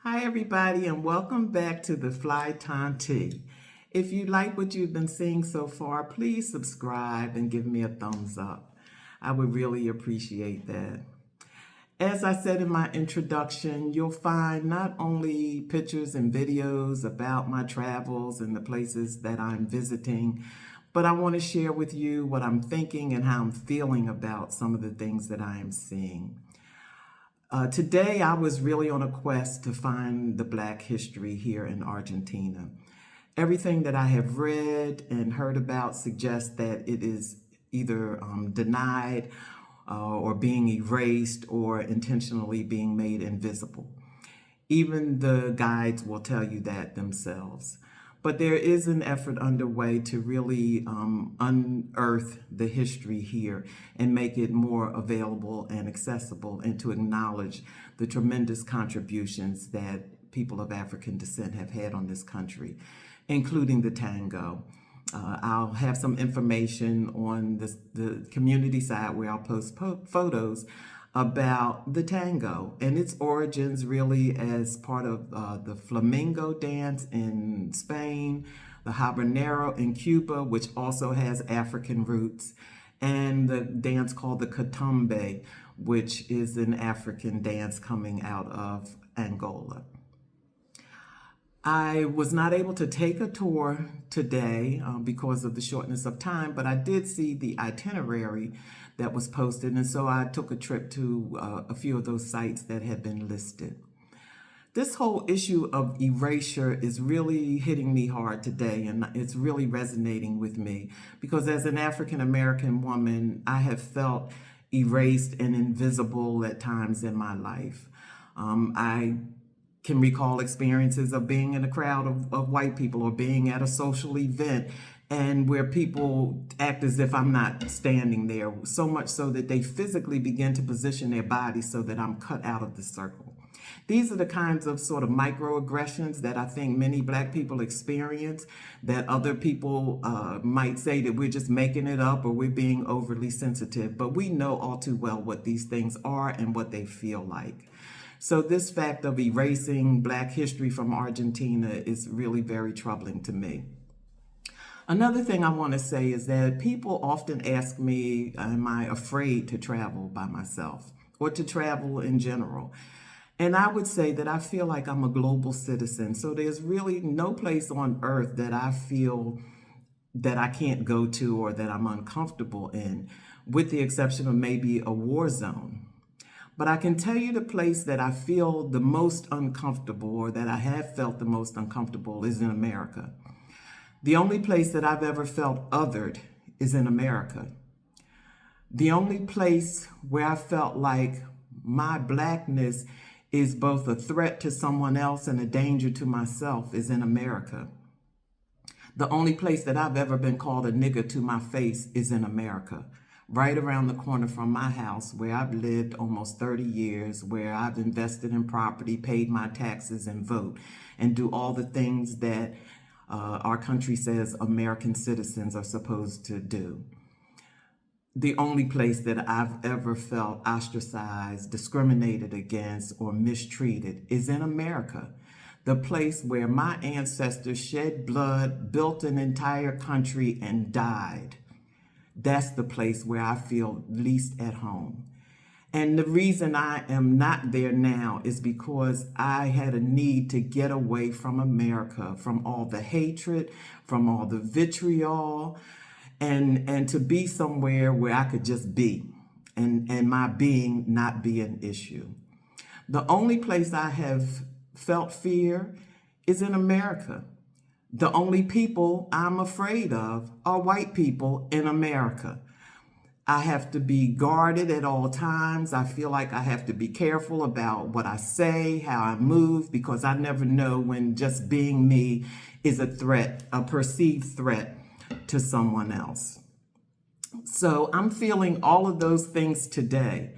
Hi, everybody, and welcome back to the Fly Tea. If you like what you've been seeing so far, please subscribe and give me a thumbs up. I would really appreciate that. As I said in my introduction, you'll find not only pictures and videos about my travels and the places that I'm visiting, but I want to share with you what I'm thinking and how I'm feeling about some of the things that I am seeing. Today, I was really on a quest to find the Black history here in Argentina. Everything that I have read and heard about suggests that it is either denied or being erased or intentionally being made invisible. Even the guides will tell you that themselves. But there is an effort underway to really unearth the history here and make it more available and accessible, and to acknowledge the tremendous contributions that people of African descent have had on this country, including the tango. I'll have some information on the community side where I'll post photos about the tango and its origins, really as part of the flamenco dance in Spain, the habanero in Cuba, which also has African roots, and the dance called the catumbe, which is an African dance coming out of Angola. I was not able to take a tour today because of the shortness of time, but I did see the itinerary that was posted, and so I took a trip to a few of those sites that had been listed. This whole issue of erasure is really hitting me hard today, and it's really resonating with me because as an African American woman, I have felt erased and invisible at times in my life. I can recall experiences of being in a crowd of white people or being at a social event and where people act as if I'm not standing there, so much so that they physically begin to position their body so that I'm cut out of the circle. These are the kinds of sort of microaggressions that I think many Black people experience, that other people might say that we're just making it up or we're being overly sensitive, but we know all too well what these things are and what they feel like. So this fact of erasing Black history from Argentina is really very troubling to me. Another thing I want to say is that people often ask me, am I afraid to travel by myself or to travel in general? And I would say that I feel like I'm a global citizen. So there's really no place on earth that I feel that I can't go to or that I'm uncomfortable in, with the exception of maybe a war zone. But I can tell you the place that I feel the most uncomfortable, or that I have felt the most uncomfortable, is in America. The only place that I've ever felt othered is in America. The only place where I felt like my Blackness is both a threat to someone else and a danger to myself is in America. The only place that I've ever been called a nigger to my face is in America. Right around the corner from my house, where I've lived almost 30 years, where I've invested in property, paid my taxes, and vote, and do all the things that our country says American citizens are supposed to do. The only place that I've ever felt ostracized, discriminated against, or mistreated is in America. The place where my ancestors shed blood, built an entire country, and died. That's the place where I feel least at home. And the reason I am not there now is because I had a need to get away from America, from all the hatred, from all the vitriol, and to be somewhere where I could just be, and my being not be an issue. The only place I have felt fear is in America. The only people I'm afraid of are white people in America. I have to be guarded at all times. I feel like I have to be careful about what I say, how I move, because I never know when just being me is a threat, a perceived threat to someone else. So I'm feeling all of those things today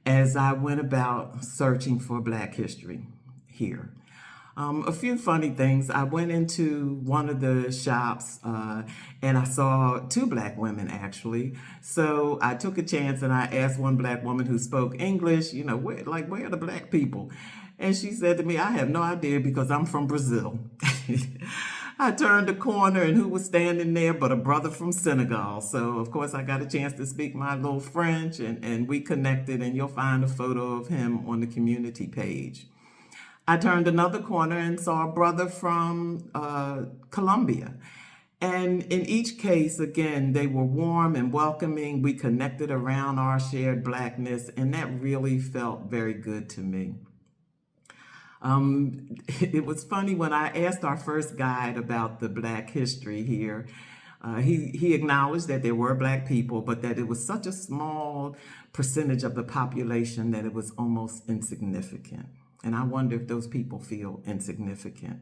as I went about searching for Black history here. A few funny things. I went into one of the shops and I saw two Black women actually. So I took a chance and I asked one Black woman who spoke English, where are the Black people? And she said to me, I have no idea because I'm from Brazil. I turned the corner and who was standing there but a brother from Senegal. So, of course, I got a chance to speak my little French and we connected, and you'll find a photo of him on the community page. I turned another corner and saw a brother from Colombia. And in each case, again, they were warm and welcoming. We connected around our shared Blackness, and that really felt very good to me. It was funny when I asked our first guide about the Black history here. He acknowledged that there were Black people, but that it was such a small percentage of the population that it was almost insignificant. And I wonder if those people feel insignificant.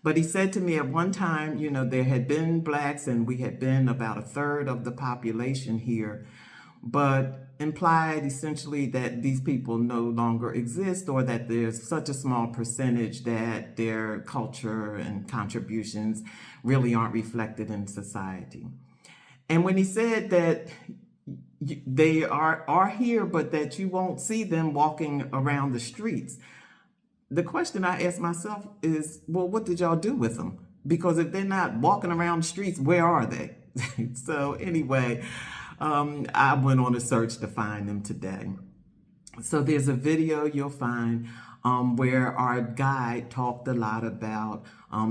But he said to me at one time, you know, there had been Blacks and we had been about a third of the population here, but implied essentially that these people no longer exist, or that there's such a small percentage that their culture and contributions really aren't reflected in society. And when he said that they are here, but that you won't see them walking around the streets, the question I ask myself is, well, what did y'all do with them? Because if they're not walking around the streets, where are they? So anyway, I went on a search to find them today. So there's a video you'll find where our guide talked a lot about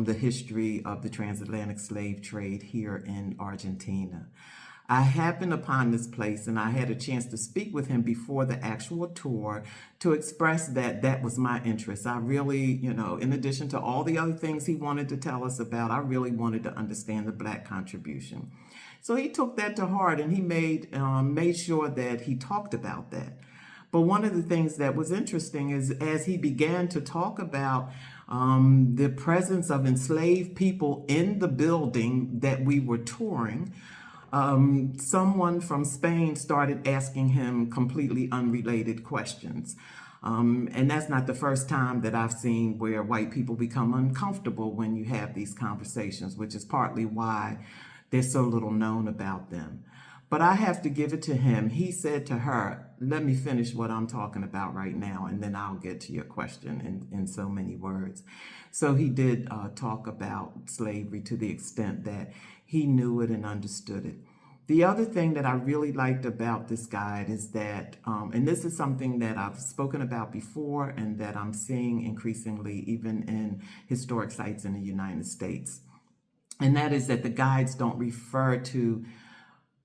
the history of the transatlantic slave trade here in Argentina. I happened upon this place and I had a chance to speak with him before the actual tour to express that that was my interest. I really, you know, in addition to all the other things he wanted to tell us about, I really wanted to understand the Black contribution. So he took that to heart and he made sure that he talked about that. But one of the things that was interesting is as he began to talk about the presence of enslaved people in the building that we were touring, someone from Spain started asking him completely unrelated questions. And that's not the first time that I've seen where white people become uncomfortable when you have these conversations, which is partly why there's so little known about them. But I have to give it to him. He said to her, let me finish what I'm talking about right now, and then I'll get to your question in so many words. So he did talk about slavery to the extent that he knew it and understood it. The other thing that I really liked about this guide is that, and this is something that I've spoken about before and that I'm seeing increasingly even in historic sites in the United States, and that is that the guides don't refer to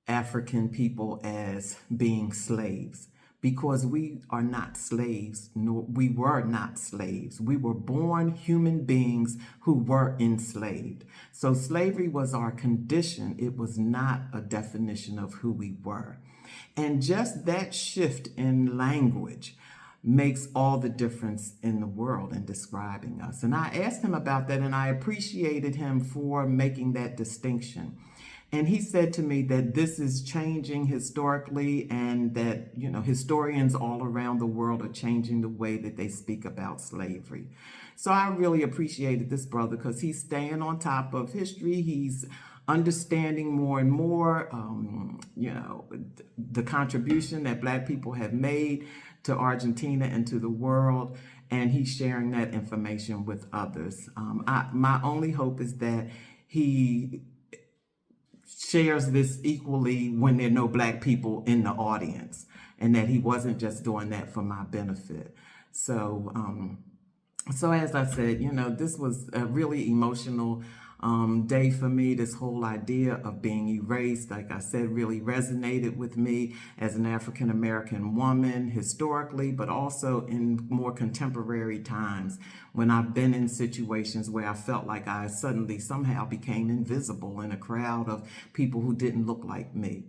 African people as being slaves, because we are not slaves, nor we were not slaves. We were born human beings who were enslaved. So slavery was our condition. It was not a definition of who we were. And just that shift in language makes all the difference in the world in describing us. And I asked him about that, and I appreciated him for making that distinction. And he said to me that this is changing historically, and that, you know, historians all around the world are changing the way that they speak about slavery. So I really appreciated this brother because he's staying on top of history. He's understanding more and more, you know, the contribution that Black people have made to Argentina and to the world, and he's sharing that information with others. My only hope is that he shares this equally when there are no Black people in the audience, and that he wasn't just doing that for my benefit. So as I said, you know, this was a really emotional day for me. This whole idea of being erased, like I said, really resonated with me as an African American woman historically, but also in more contemporary times when I've been in situations where I felt like I suddenly somehow became invisible in a crowd of people who didn't look like me,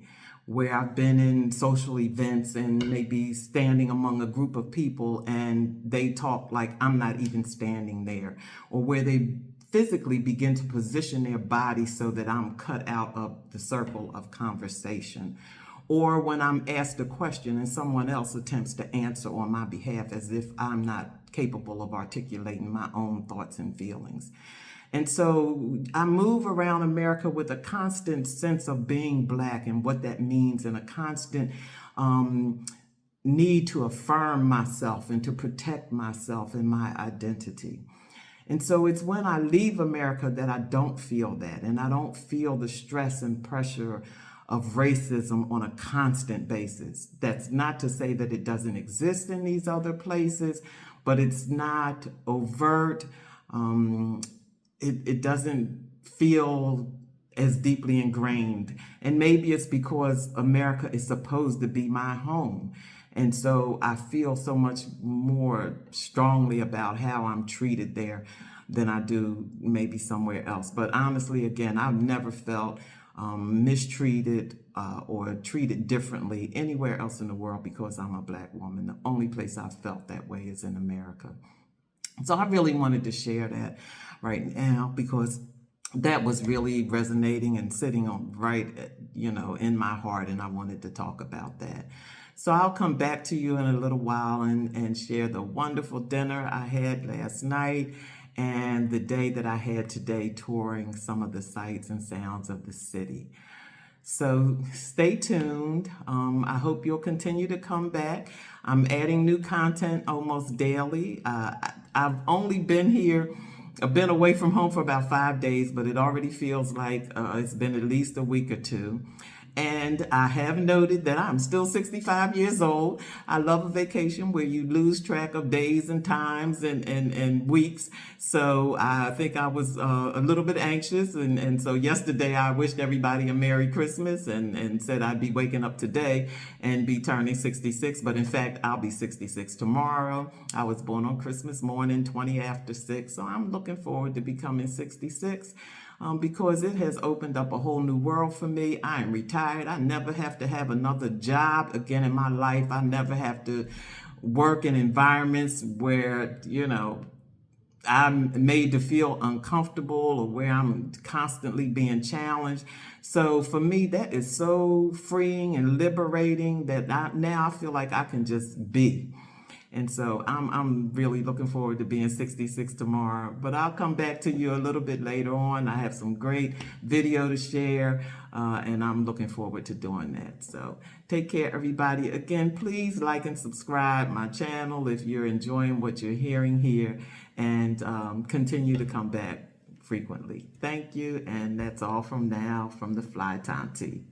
where I've been in social events and maybe standing among a group of people and they talk like I'm not even standing there, or where they physically begin to position their body so that I'm cut out of the circle of conversation. Or when I'm asked a question and someone else attempts to answer on my behalf as if I'm not capable of articulating my own thoughts and feelings. And so I move around America with a constant sense of being Black and what that means, and a constant need to affirm myself and to protect myself and my identity. And so it's when I leave America that I don't feel that, and I don't feel the stress and pressure of racism on a constant basis. That's not to say that it doesn't exist in these other places, but it's not overt. It doesn't feel as deeply ingrained. And maybe it's because America is supposed to be my home. And so I feel so much more strongly about how I'm treated there than I do maybe somewhere else. But honestly, again, I've never felt mistreated or treated differently anywhere else in the world because I'm a Black woman. The only place I've felt that way is in America. So I really wanted to share that right now because that was really resonating and sitting on right, in my heart, and I wanted to talk about that. So I'll come back to you in a little while and share the wonderful dinner I had last night and the day that I had today touring some of the sights and sounds of the city. So stay tuned. I hope you'll continue to come back. I'm adding new content almost daily. I've only been here, I've been away from home for about 5 days, but it already feels like it's been at least a week or two. And I have noted that I'm still 65 years old. I love a vacation where you lose track of days and times and weeks. So I think I was a little bit anxious. And so yesterday I wished everybody a Merry Christmas and said I'd be waking up today and be turning 66. But in fact, I'll be 66 tomorrow. I was born on Christmas morning, 20 after 6. So I'm looking forward to becoming 66. Because it has opened up a whole new world for me. I am retired. I never have to have another job again in my life. I never have to work in environments where, I'm made to feel uncomfortable or where I'm constantly being challenged. So for me, that is so freeing and liberating that now I feel like I can just be. And so I'm really looking forward to being 66 tomorrow. But I'll come back to you a little bit later on. I have some great video to share, and I'm looking forward to doing that. So take care, everybody. Again, please like and subscribe my channel if you're enjoying what you're hearing here, and continue to come back frequently. Thank you, and that's all from now from the Fly Time Tea.